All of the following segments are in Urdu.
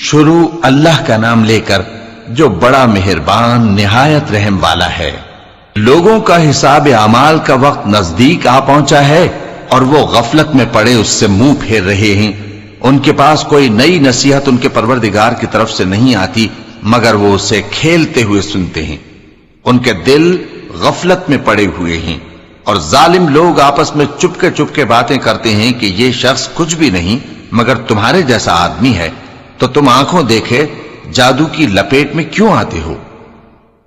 شروع اللہ کا نام لے کر جو بڑا مہربان نہایت رحم والا ہے۔ لوگوں کا حساب اعمال کا وقت نزدیک آ پہنچا ہے اور وہ غفلت میں پڑے اس سے منہ پھیر رہے ہیں۔ ان کے پاس کوئی نئی نصیحت ان کے پروردگار کی طرف سے نہیں آتی مگر وہ اسے کھیلتے ہوئے سنتے ہیں۔ ان کے دل غفلت میں پڑے ہوئے ہیں اور ظالم لوگ آپس میں چپکے باتیں کرتے ہیں کہ یہ شخص کچھ بھی نہیں مگر تمہارے جیسا آدمی ہے، تو تم آنکھوں دیکھے جادو کی لپیٹ میں کیوں آتے ہو؟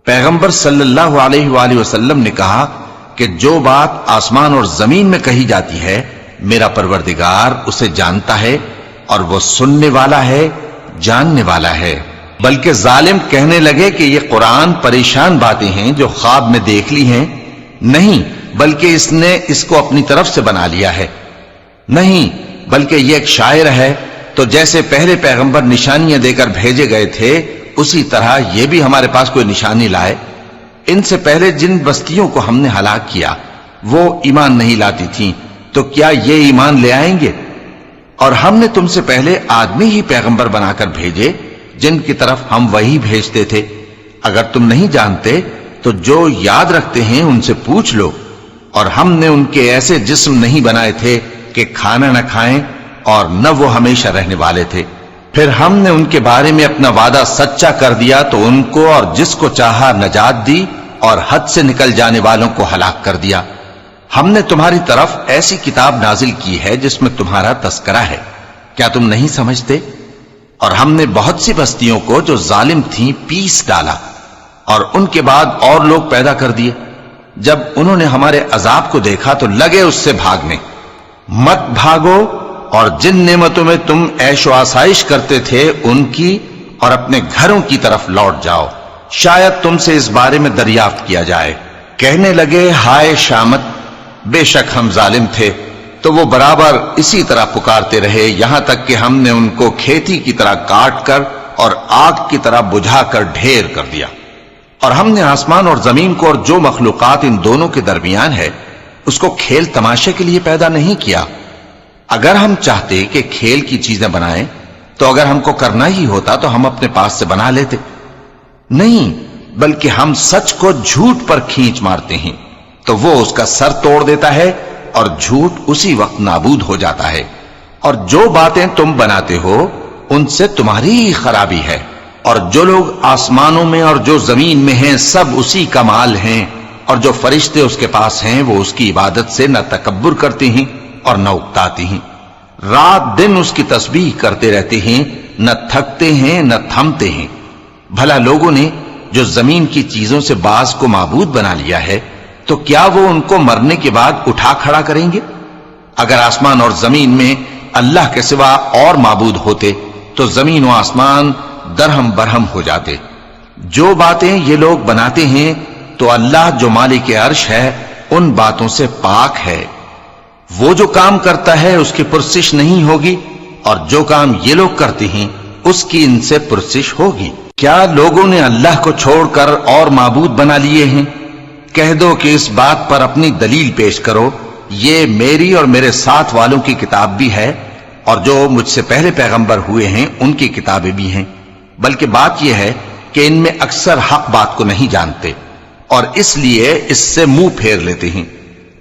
پیغمبر صلی اللہ علیہ وآلہ وسلم نے کہا کہ جو بات آسمان اور زمین میں کہی جاتی ہے میرا پروردگار اسے جانتا ہے اور وہ سننے والا ہے، جاننے والا ہے۔ بلکہ ظالم کہنے لگے کہ یہ قرآن پریشان باتیں ہیں جو خواب میں دیکھ لی ہیں، نہیں بلکہ اس نے اس کو اپنی طرف سے بنا لیا ہے، نہیں بلکہ یہ ایک شاعر ہے۔ تو جیسے پہلے پیغمبر نشانیاں دے کر بھیجے گئے تھے اسی طرح یہ بھی ہمارے پاس کوئی نشانی لائے۔ ان سے پہلے جن بستیوں کو ہم نے ہلاک کیا وہ ایمان نہیں لاتی تھیں، تو کیا یہ ایمان لے آئیں گے؟ اور ہم نے تم سے پہلے آدمی ہی پیغمبر بنا کر بھیجے جن کی طرف ہم وہی بھیجتے تھے۔ اگر تم نہیں جانتے تو جو یاد رکھتے ہیں ان سے پوچھ لو۔ اور ہم نے ان کے ایسے جسم نہیں بنائے تھے کہ کھانا نہ کھائیں اور نہ وہ ہمیشہ رہنے والے تھے۔ پھر ہم نے ان کے بارے میں اپنا وعدہ سچا کر دیا تو ان کو اور جس کو چاہا نجات دی اور حد سے نکل جانے والوں کو ہلاک کر دیا۔ ہم نے تمہاری طرف ایسی کتاب نازل کی ہے جس میں تمہارا تذکرہ ہے، کیا تم نہیں سمجھتے؟ اور ہم نے بہت سی بستیوں کو جو ظالم تھیں پیس ڈالا اور ان کے بعد اور لوگ پیدا کر دیے۔ جب انہوں نے ہمارے عذاب کو دیکھا تو لگے اس سے بھاگنے۔ مت بھاگو اور جن نعمتوں میں تم عیش و آسائش کرتے تھے ان کی اور اپنے گھروں کی طرف لوٹ جاؤ، شاید تم سے اس بارے میں دریافت کیا جائے۔ کہنے لگے ہائے شامت، بے شک ہم ظالم تھے، تو وہ برابر اسی طرح پکارتے رہے یہاں تک کہ ہم نے ان کو کھیتی کی طرح کاٹ کر اور آگ کی طرح بجھا کر ڈھیر کر دیا۔ اور ہم نے آسمان اور زمین کو اور جو مخلوقات ان دونوں کے درمیان ہے اس کو کھیل تماشے کے لیے پیدا نہیں کیا۔ اگر ہم چاہتے کہ کھیل کی چیزیں بنائیں تو اگر ہم کو کرنا ہی ہوتا تو ہم اپنے پاس سے بنا لیتے، نہیں بلکہ ہم سچ کو جھوٹ پر کھینچ مارتے ہیں تو وہ اس کا سر توڑ دیتا ہے اور جھوٹ اسی وقت نابود ہو جاتا ہے۔ اور جو باتیں تم بناتے ہو ان سے تمہاری ہی خرابی ہے، اور جو لوگ آسمانوں میں اور جو زمین میں ہیں سب اسی کا مال ہیں، اور جو فرشتے اس کے پاس ہیں وہ اس کی عبادت سے نہ تکبر کرتے ہیں اور نہ اکتاتے ہیں، رات دن اس کی تسبیح کرتے رہتے ہیں، نہ تھکتے ہیں نہ تھمتے ہیں۔ بھلا لوگوں نے جو زمین کی چیزوں سے بعض کو معبود بنا لیا ہے تو کیا وہ ان کو مرنے کے بعد اٹھا کھڑا کریں گے؟ اگر آسمان اور زمین میں اللہ کے سوا اور معبود ہوتے تو زمین و آسمان درہم برہم ہو جاتے۔ جو باتیں یہ لوگ بناتے ہیں تو اللہ جو مالک عرش ہے ان باتوں سے پاک ہے۔ وہ جو کام کرتا ہے اس کی پرسش نہیں ہوگی، اور جو کام یہ لوگ کرتے ہیں اس کی ان سے پرسش ہوگی۔ کیا لوگوں نے اللہ کو چھوڑ کر اور معبود بنا لیے ہیں؟ کہہ دو کہ اس بات پر اپنی دلیل پیش کرو، یہ میری اور میرے ساتھ والوں کی کتاب بھی ہے اور جو مجھ سے پہلے پیغمبر ہوئے ہیں ان کی کتابیں بھی ہیں۔ بلکہ بات یہ ہے کہ ان میں اکثر حق بات کو نہیں جانتے اور اس لیے اس سے منہ پھیر لیتے ہیں۔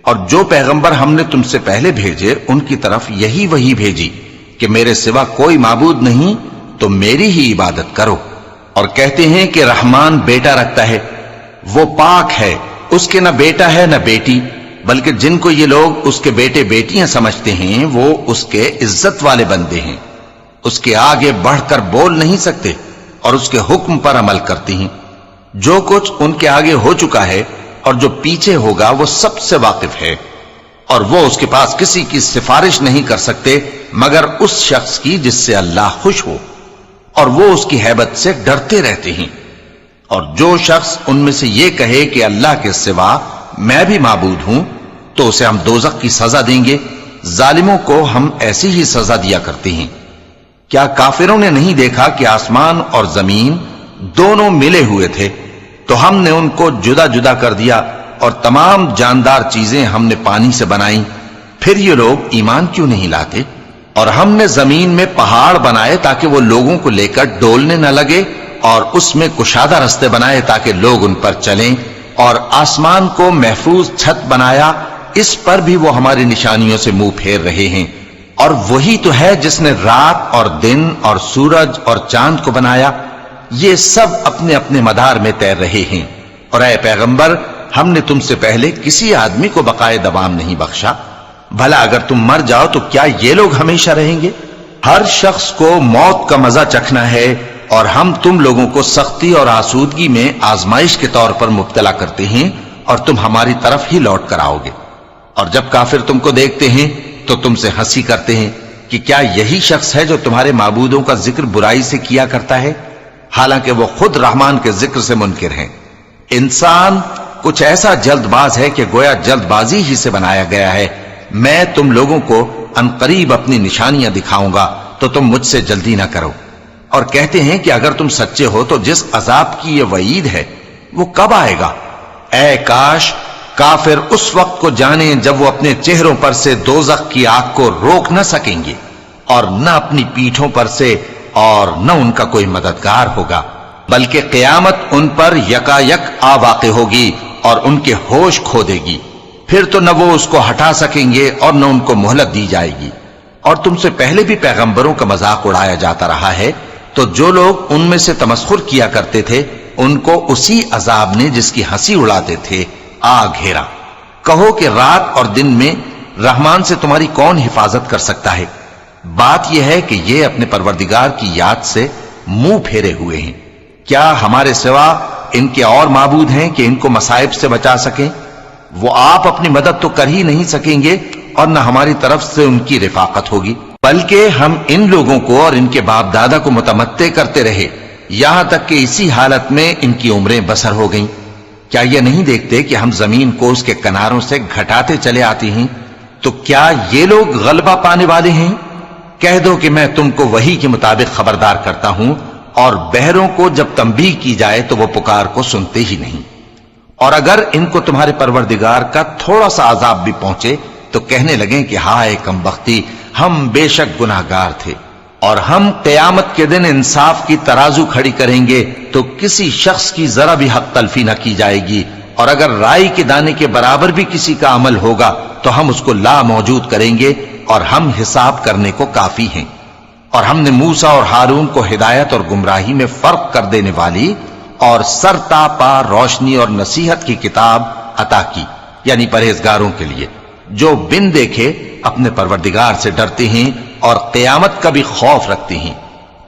اور جو پیغمبر ہم نے تم سے پہلے بھیجے ان کی طرف یہی وحی بھیجی کہ میرے سوا کوئی معبود نہیں تو میری ہی عبادت کرو۔ اور کہتے ہیں کہ رحمان بیٹا رکھتا ہے، وہ پاک ہے، اس کے نہ بیٹا ہے نہ بیٹی، بلکہ جن کو یہ لوگ اس کے بیٹے بیٹیاں سمجھتے ہیں وہ اس کے عزت والے بندے ہیں، اس کے آگے بڑھ کر بول نہیں سکتے اور اس کے حکم پر عمل کرتے ہیں۔ جو کچھ ان کے آگے ہو چکا ہے اور جو پیچھے ہوگا وہ سب سے واقف ہے، اور وہ اس کے پاس کسی کی سفارش نہیں کر سکتے مگر اس شخص کی جس سے اللہ خوش ہو، اور وہ اس کی ہیبت سے ڈرتے رہتے ہیں۔ اور جو شخص ان میں سے یہ کہے کہ اللہ کے سوا میں بھی معبود ہوں تو اسے ہم دوزخ کی سزا دیں گے، ظالموں کو ہم ایسی ہی سزا دیا کرتے ہیں۔ کیا کافروں نے نہیں دیکھا کہ آسمان اور زمین دونوں ملے ہوئے تھے تو ہم نے ان کو جدا جدا کر دیا اور تمام جاندار چیزیں ہم نے پانی سے بنائیں، پھر یہ لوگ ایمان کیوں نہیں لاتے؟ اور ہم نے زمین میں پہاڑ بنائے تاکہ وہ لوگوں کو لے کر ڈولنے نہ لگے، اور اس میں کشادہ رستے بنائے تاکہ لوگ ان پر چلیں، اور آسمان کو محفوظ چھت بنایا، اس پر بھی وہ ہماری نشانیوں سے منہ پھیر رہے ہیں۔ اور وہی تو ہے جس نے رات اور دن اور سورج اور چاند کو بنایا، یہ سب اپنے اپنے مدار میں تیر رہے ہیں۔ اور اے پیغمبر، ہم نے تم سے پہلے کسی آدمی کو بقائے دوام نہیں بخشا، بھلا اگر تم مر جاؤ تو کیا یہ لوگ ہمیشہ رہیں گے؟ ہر شخص کو موت کا مزہ چکھنا ہے، اور ہم تم لوگوں کو سختی اور آسودگی میں آزمائش کے طور پر مبتلا کرتے ہیں، اور تم ہماری طرف ہی لوٹ کر آؤ گے۔ اور جب کافر تم کو دیکھتے ہیں تو تم سے ہنسی کرتے ہیں کہ کیا یہی شخص ہے جو تمہارے معبودوں کا ذکر برائی سے کیا کرتا ہے، حالانکہ وہ خود رحمان کے ذکر سے منکر ہیں۔ انسان کچھ ایسا جلد باز ہے کہ گویا جلد بازی ہی سے بنایا گیا ہے۔ میں تم لوگوں کو عنقریب اپنی نشانیاں دکھاؤں گا تو تم مجھ سے جلدی نہ کرو۔ اور کہتے ہیں کہ اگر تم سچے ہو تو جس عذاب کی یہ وعید ہے وہ کب آئے گا؟ اے کاش کافر اس وقت کو جانیں جب وہ اپنے چہروں پر سے دوزخ کی آگ کو روک نہ سکیں گے، اور نہ اپنی پیٹھوں پر سے، اور نہ ان کا کوئی مددگار ہوگا، بلکہ قیامت ان پر یکا یک آ واقع ہوگی اور ان کے ہوش کھو دے گی، پھر تو نہ وہ اس کو ہٹا سکیں گے اور نہ ان کو مہلت دی جائے گی۔ اور تم سے پہلے بھی پیغمبروں کا مذاق اڑایا جاتا رہا ہے، تو جو لوگ ان میں سے تمسخر کیا کرتے تھے ان کو اسی عذاب نے جس کی ہنسی اڑاتے تھے آ گھیرا۔ کہو کہ رات اور دن میں رحمان سے تمہاری کون حفاظت کر سکتا ہے؟ بات یہ ہے کہ یہ اپنے پروردگار کی یاد سے منہ پھیرے ہوئے ہیں۔ کیا ہمارے سوا ان کے اور معبود ہیں کہ ان کو مصائب سے بچا سکیں؟ وہ آپ اپنی مدد تو کر ہی نہیں سکیں گے، اور نہ ہماری طرف سے ان کی رفاقت ہوگی، بلکہ ہم ان لوگوں کو اور ان کے باپ دادا کو متمتع کرتے رہے، یہاں تک کہ اسی حالت میں ان کی عمریں بسر ہو گئیں۔ کیا یہ نہیں دیکھتے کہ ہم زمین کو اس کے کناروں سے گھٹاتے چلے آتے ہیں؟ تو کیا یہ لوگ غلبہ پانے والے ہیں؟ کہہ دو کہ میں تم کو وحی کے مطابق خبردار کرتا ہوں، اور بہروں کو جب تنبیہ کی جائے تو وہ پکار کو سنتے ہی نہیں۔ اور اگر ان کو تمہارے پروردگار کا تھوڑا سا عذاب بھی پہنچے تو کہنے لگیں کہ ہائے کم بختی، ہم بے شک گناہگار تھے۔ اور ہم قیامت کے دن انصاف کی ترازو کھڑی کریں گے تو کسی شخص کی ذرا بھی حق تلفی نہ کی جائے گی، اور اگر رائی کے دانے کے برابر بھی کسی کا عمل ہوگا تو ہم اس کو لا موجود کریں گے، اور ہم حساب کرنے کو کافی ہیں۔ اور ہم نے موسیٰ اور ہارون کو ہدایت اور گمراہی میں فرق کر دینے والی اور سر تا پا روشنی اور نصیحت کی کتاب عطا کی، یعنی پرہیزگاروں کے لیے جو بن دیکھے اپنے پروردگار سے ڈرتے ہیں اور قیامت کا بھی خوف رکھتے ہیں۔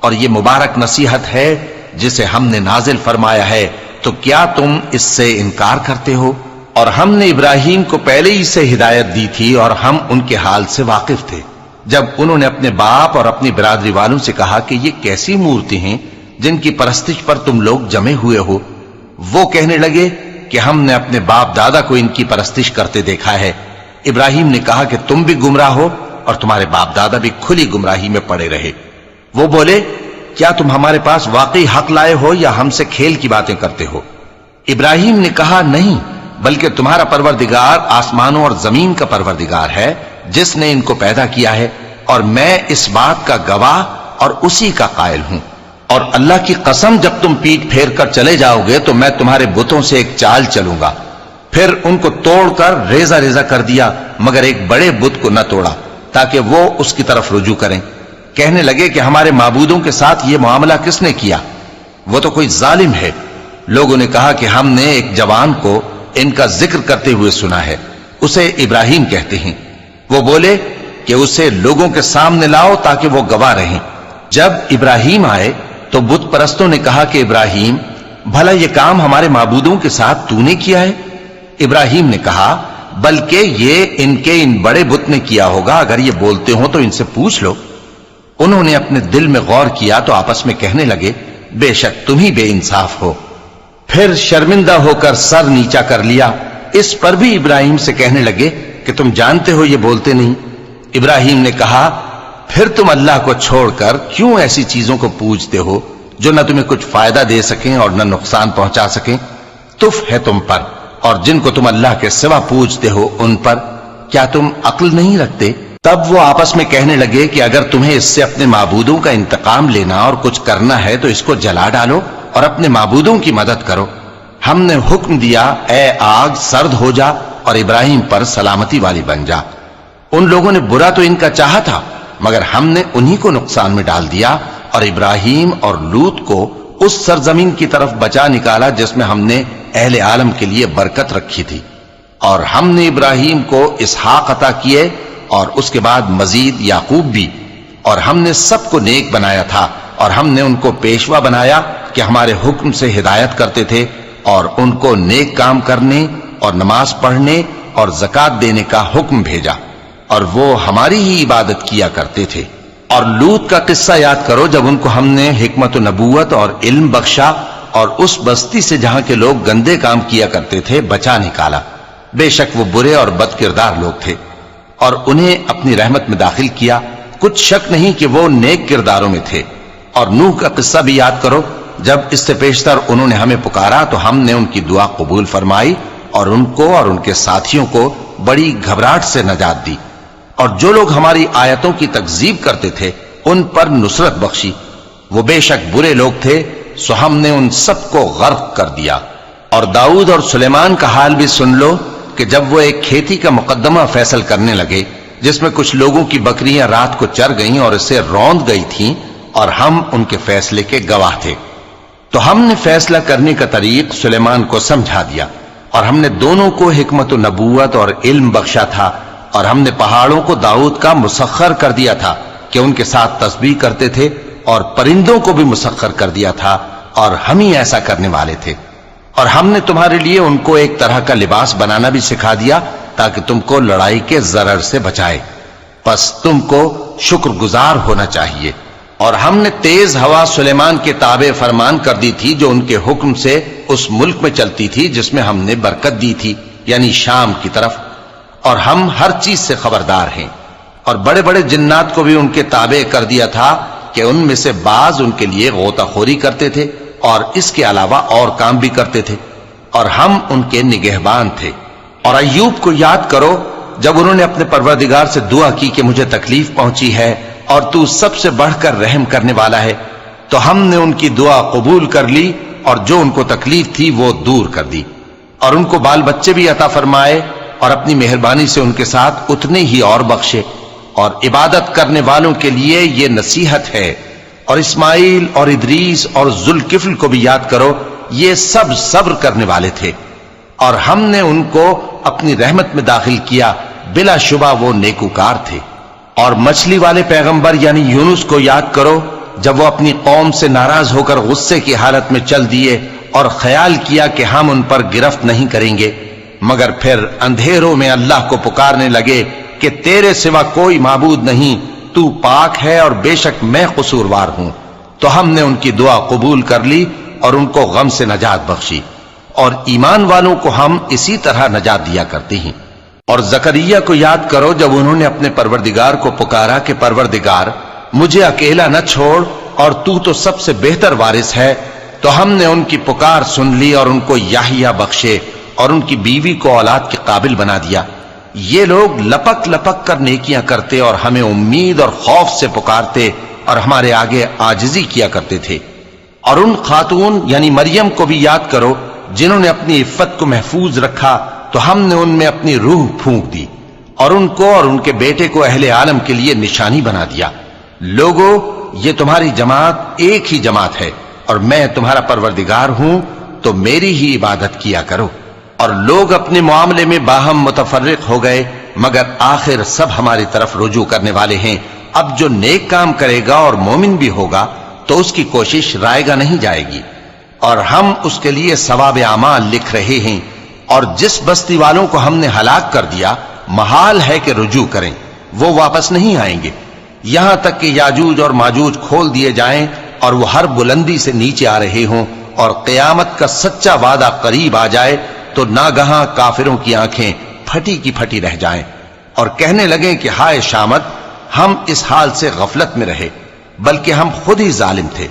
اور یہ مبارک نصیحت ہے جسے ہم نے نازل فرمایا ہے، تو کیا تم اس سے انکار کرتے ہو؟ اور ہم نے ابراہیم کو پہلے ہی سے ہدایت دی تھی، اور ہم ان کے حال سے واقف تھے جب انہوں نے اپنے باپ اور اپنی برادری والوں سے کہا کہ یہ کیسی مورتی ہیں جن کی پرستش پر تم لوگ جمے ہوئے ہو۔ وہ کہنے لگے کہ ہم نے اپنے باپ دادا کو ان کی پرستش کرتے دیکھا ہے۔ ابراہیم نے کہا کہ تم بھی گمراہ ہو اور تمہارے باپ دادا بھی کھلی گمراہی میں پڑے رہے۔ وہ بولے کیا تم ہمارے پاس واقعی حق لائے ہو یا ہم سے کھیل کی باتیں کرتے ہو؟ ابراہیم نے کہا نہیں، بلکہ تمہارا پروردگار آسمانوں اور زمین کا پروردگار ہے جس نے ان کو پیدا کیا ہے، اور میں اس بات کا گواہ اور اسی کا قائل ہوں۔ اور اللہ کی قسم جب تم پیٹ پھیر کر چلے جاؤ گے تو میں تمہارے بتوں سے ایک چال چلوں گا۔ پھر ان کو توڑ کر ریزہ ریزہ کر دیا، مگر ایک بڑے بت کو نہ توڑا تاکہ وہ اس کی طرف رجوع کریں۔ کہنے لگے کہ ہمارے معبودوں کے ساتھ یہ معاملہ کس نے کیا؟ وہ تو کوئی ظالم ہے۔ لوگوں نے کہا کہ ہم نے ایک جوان کو ان کا ذکر کرتے ہوئے سنا ہے، اسے ابراہیم کہتے ہیں۔ وہ بولے کہ اسے لوگوں کے سامنے لاؤ تاکہ وہ گواہ رہیں۔ جب ابراہیم آئے تو بت پرستوں نے کہا کہ ابراہیم، بھلا یہ کام ہمارے معبودوں کے ساتھ تو نے کیا ہے؟ ابراہیم نے کہا بلکہ یہ ان بڑے بت نے کیا ہوگا، اگر یہ بولتے ہوں تو ان سے پوچھ لو۔ انہوں نے اپنے دل میں غور کیا تو آپس میں کہنے لگے بے شک تم ہی بے انصاف ہو۔ پھر شرمندہ ہو کر سر نیچا کر لیا۔ اس پر بھی ابراہیم سے کہنے لگے کہ تم جانتے ہو یہ بولتے نہیں۔ ابراہیم نے کہا پھر تم اللہ کو چھوڑ کر کیوں ایسی چیزوں کو پوجتے ہو جو نہ تمہیں کچھ فائدہ دے سکیں اور نہ نقصان پہنچا سکیں؟ تف ہے تم پر اور جن کو تم اللہ کے سوا پوجتے ہو ان پر، کیا تم عقل نہیں رکھتے؟ تب وہ آپس میں کہنے لگے کہ اگر تمہیں اس سے اپنے معبودوں کا انتقام لینا اور کچھ کرنا ہے تو اس کو جلا ڈالو اور اپنے معبودوں کی مدد کرو۔ ہم نے حکم دیا اے آگ سرد ہو جا اور ابراہیم پر سلامتی والی بن جا۔ ان لوگوں نے برا تو ان کا چاہا تھا مگر ہم نے انہی کو نقصان میں ڈال دیا اور ابراہیم اور لوط کو اس سرزمین کی طرف بچا نکالا جس میں ہم نے اہل عالم کے لیے برکت رکھی تھی۔ اور ہم نے ابراہیم کو اسحاق عطا کیے اور اس کے بعد مزید یعقوب بھی، اور ہم نے سب کو نیک بنایا تھا اور ہم نے ان کو پیشوا بنایا کہ ہمارے حکم سے ہدایت کرتے تھے اور ان کو نیک کام کرنے اور نماز پڑھنے اور زکات دینے کا حکم بھیجا، اور وہ ہماری ہی عبادت کیا کرتے تھے۔ اور لوط کا قصہ یاد کرو جب ان کو ہم نے حکمت و نبوت اور علم بخشا اور اس بستی سے جہاں کے لوگ گندے کام کیا کرتے تھے بچا نکالا۔ بے شک وہ برے اور بد کردار لوگ تھے، اور انہیں اپنی رحمت میں داخل کیا، کچھ شک نہیں کہ وہ نیک کرداروں میں تھے۔ اور نوح کا قصہ بھی یاد کرو جب اس سے پیشتر انہوں نے ہمیں پکارا تو ہم نے ان کی دعا قبول فرمائی اور ان کو اور ان کے ساتھیوں کو بڑی گھبراہٹ سے نجات دی، اور جو لوگ ہماری آیتوں کی تکذیب کرتے تھے ان پر نصرت بخشی۔ وہ بے شک برے لوگ تھے سو ہم نے ان سب کو غرق کر دیا۔ اور داؤد اور سلیمان کا حال بھی سن لو کہ جب وہ ایک کھیتی کا مقدمہ فیصل کرنے لگے جس میں کچھ لوگوں کی بکریاں رات کو چر گئیں اور اسے روند گئی تھیں اور ہم ان کے فیصلے کے گواہ تھے، تو ہم نے فیصلہ کرنے کا طریق سلیمان کو سمجھا دیا، اور ہم نے دونوں کو حکمت و نبوت اور علم بخشا تھا، اور ہم نے پہاڑوں کو داؤد کا مسخر کر دیا تھا کہ ان کے ساتھ تسبیح کرتے تھے، اور پرندوں کو بھی مسخر کر دیا تھا، اور ہم ہی ایسا کرنے والے تھے۔ اور ہم نے تمہارے لیے ان کو ایک طرح کا لباس بنانا بھی سکھا دیا تاکہ تم کو لڑائی کے ضرر سے بچائے، پس تم کو شکر گزار ہونا چاہیے۔ اور ہم نے تیز ہوا سلیمان کے تابع فرمان کر دی تھی جو ان کے حکم سے اس ملک میں چلتی تھی جس میں ہم نے برکت دی تھی، یعنی شام کی طرف، اور ہم ہر چیز سے خبردار ہیں۔ اور بڑے بڑے جنات کو بھی ان کے تابع کر دیا تھا کہ ان میں سے بعض ان کے لیے غوطہ خوری کرتے تھے اور اس کے علاوہ اور کام بھی کرتے تھے، اور ہم ان کے نگہبان تھے۔ اور ایوب کو یاد کرو جب انہوں نے اپنے پروردگار سے دعا کی کہ مجھے تکلیف پہنچی ہے اور تو سب سے بڑھ کر رحم کرنے والا ہے، تو ہم نے ان کی دعا قبول کر لی اور جو ان کو تکلیف تھی وہ دور کر دی، اور ان کو بال بچے بھی عطا فرمائے اور اپنی مہربانی سے ان کے ساتھ اتنے ہی اور بخشے۔ اور عبادت کرنے والوں کے لیے یہ نصیحت ہے۔ اور اسماعیل اور ادریس اور ذوالکفل کو بھی یاد کرو، یہ سب صبر کرنے والے تھے، اور ہم نے ان کو اپنی رحمت میں داخل کیا، بلا شبہ وہ نیکوکار تھے۔ اور مچھلی والے پیغمبر یعنی یونس کو یاد کرو جب وہ اپنی قوم سے ناراض ہو کر غصے کی حالت میں چل دیے اور خیال کیا کہ ہم ان پر گرفت نہیں کریں گے، مگر پھر اندھیروں میں اللہ کو پکارنے لگے کہ تیرے سوا کوئی معبود نہیں، تو پاک ہے اور بے شک میں قصوروار ہوں، تو ہم نے ان کی دعا قبول کر لی اور ان کو غم سے نجات بخشی۔ اور ایمان والوں کو ہم اسی طرح نجات دیا کرتے ہیں۔ اور زکریا کو یاد کرو جب انہوں نے اپنے پروردگار کو پکارا کہ پروردگار مجھے اکیلا نہ چھوڑ اور تو سب سے بہتر وارث ہے، تو ہم نے ان کی پکار سن لی اور ان کو یحییٰ بخشے اور ان کی بیوی کو اولاد کے قابل بنا دیا۔ یہ لوگ لپک لپک کر نیکیاں کرتے اور ہمیں امید اور خوف سے پکارتے اور ہمارے آگے عاجزی کیا کرتے تھے۔ اور ان خاتون یعنی مریم کو بھی یاد کرو جنہوں نے اپنی عفت کو محفوظ رکھا، تو ہم نے ان میں اپنی روح پھونک دی اور ان کو اور ان کے بیٹے کو اہل عالم کے لیے نشانی بنا دیا۔ لوگو یہ تمہاری جماعت ایک ہی جماعت ہے اور میں تمہارا پروردگار ہوں، تو میری ہی عبادت کیا کرو۔ اور لوگ اپنے معاملے میں باہم متفرق ہو گئے، مگر آخر سب ہماری طرف رجوع کرنے والے ہیں۔ اب جو نیک کام کرے گا اور مومن بھی ہوگا تو اس کی کوشش رائے گا نہیں جائے گی، اور ہم اس کے لیے ثواب اعمال لکھ رہے ہیں۔ اور جس بستی والوں کو ہم نے ہلاک کر دیا محال ہے کہ رجوع کریں، وہ واپس نہیں آئیں گے، یہاں تک کہ یاجوج اور ماجوج کھول دیے جائیں اور وہ ہر بلندی سے نیچے آ رہے ہوں، اور قیامت کا سچا وعدہ قریب آ جائے تو ناگہاں کافروں کی آنکھیں پھٹی کی پھٹی رہ جائیں اور کہنے لگیں کہ ہائے شامت، ہم اس حال سے غفلت میں رہے، بلکہ ہم خود ہی ظالم تھے۔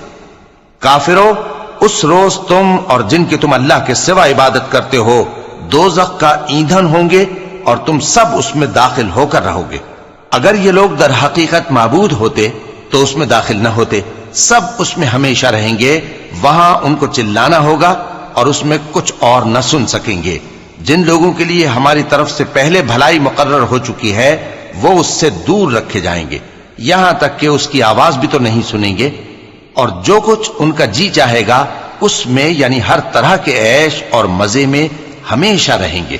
کافروں، اس روز تم اور جن کی تم اللہ کے سوا عبادت کرتے ہو دوزخ کا ایندھن ہوں گے اور تم سب اس میں داخل ہو کر رہو گے۔ اگر یہ لوگ در حقیقت معبود ہوتے تو اس میں داخل نہ ہوتے، سب اس میں ہمیشہ رہیں گے، وہاں ان کو چلانا ہوگا اور اس میں کچھ اور نہ سن سکیں گے۔ جن لوگوں کے لیے ہماری طرف سے پہلے بھلائی مقرر ہو چکی ہے وہ اس سے دور رکھے جائیں گے، یہاں تک کہ اس کی آواز بھی تو نہیں سنیں گے، اور جو کچھ ان کا جی چاہے گا اس میں یعنی ہر طرح کے عیش اور مزے میں ہمیشہ رہیں گے۔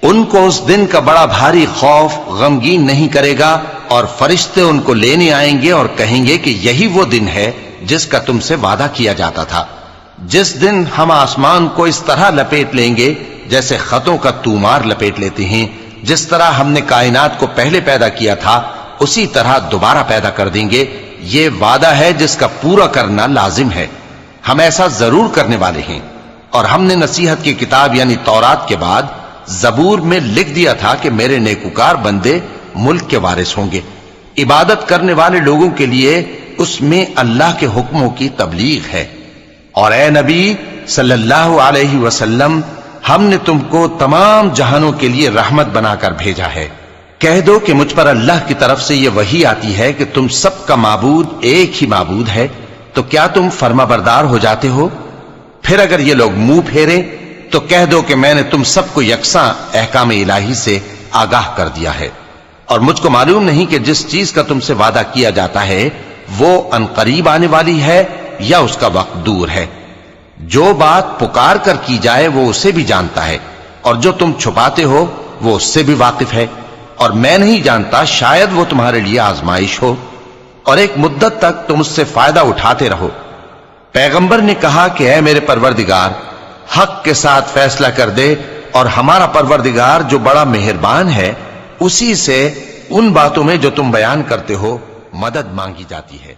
ان کو اس دن کا بڑا بھاری خوف غمگین نہیں کرے گا، اور فرشتے ان کو لینے آئیں گے اور کہیں گے کہ یہی وہ دن ہے جس کا تم سے وعدہ کیا جاتا تھا، جس دن ہم آسمان کو اس طرح لپیٹ لیں گے جیسے خطوں کا تومار لپیٹ لیتے ہیں، جس طرح ہم نے کائنات کو پہلے پیدا کیا تھا اسی طرح دوبارہ پیدا کر دیں گے۔ یہ وعدہ ہے جس کا پورا کرنا لازم ہے، ہم ایسا ضرور کرنے والے ہیں۔ اور ہم نے نصیحت کی کتاب یعنی تورات کے بعد زبور میں لکھ دیا تھا کہ میرے نیکوکار بندے ملک کے وارث ہوں گے۔ عبادت کرنے والے لوگوں کے لیے اس میں اللہ کے حکموں کی تبلیغ ہے۔ اور اے نبی صلی اللہ علیہ وسلم، ہم نے تم کو تمام جہانوں کے لیے رحمت بنا کر بھیجا ہے۔ کہہ دو کہ مجھ پر اللہ کی طرف سے یہ وحی آتی ہے کہ تم سب کا معبود ایک ہی معبود ہے، تو کیا تم فرما بردار ہو جاتے ہو؟ پھر اگر یہ لوگ منہ پھیرے تو کہہ دو کہ میں نے تم سب کو یکساں احکام الہی سے آگاہ کر دیا ہے، اور مجھ کو معلوم نہیں کہ جس چیز کا تم سے وعدہ کیا جاتا ہے وہ ان قریب آنے والی ہے یا اس کا وقت دور ہے۔ جو بات پکار کر کی جائے وہ اسے بھی جانتا ہے، اور جو تم چھپاتے ہو وہ اس سے بھی واقف ہے، اور میں نہیں جانتا شاید وہ تمہارے لیے آزمائش ہو، اور ایک مدت تک تم اس سے فائدہ اٹھاتے رہو۔ پیغمبر نے کہا کہ اے میرے پروردگار، حق کے ساتھ فیصلہ کر دے، اور ہمارا پروردگار جو بڑا مہربان ہے اسی سے ان باتوں میں جو تم بیان کرتے ہو مدد مانگی جاتی ہے۔